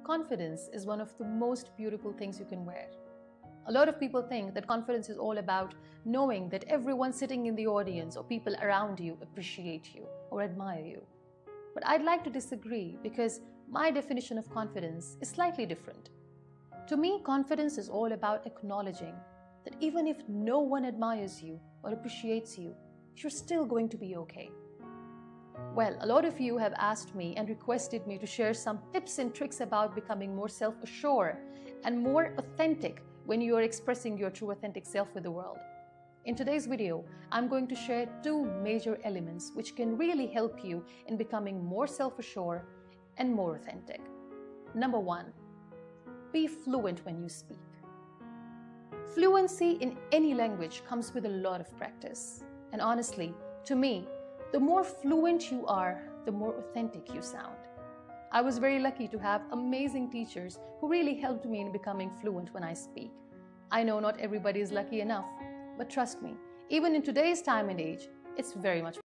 confidence is one of the most beautiful things you can wear. A lot of people think that confidence is all about knowing that everyone sitting in the audience or people around you appreciate you or admire you. But I'd like to disagree because my definition of confidence is slightly different. To me, confidence is all about acknowledging that even if no one admires you or appreciates you, you're still going to be okay. Well, a lot of you have asked me and requested me to share some tips and tricks about becoming more self-assured and more authentic when you are expressing your true authentic self with the world. In today's video, I'm going to share two major elements which can really help you in becoming more self-assured and more authentic. Number one, be fluent when you speak. Fluency in any language comes with a lot of practice. And honestly, to me, the more fluent you are, the more authentic you sound. I was very lucky to have amazing teachers who really helped me in becoming fluent when I speak. I know not everybody is lucky enough, but trust me, even in today's time and age, it's very much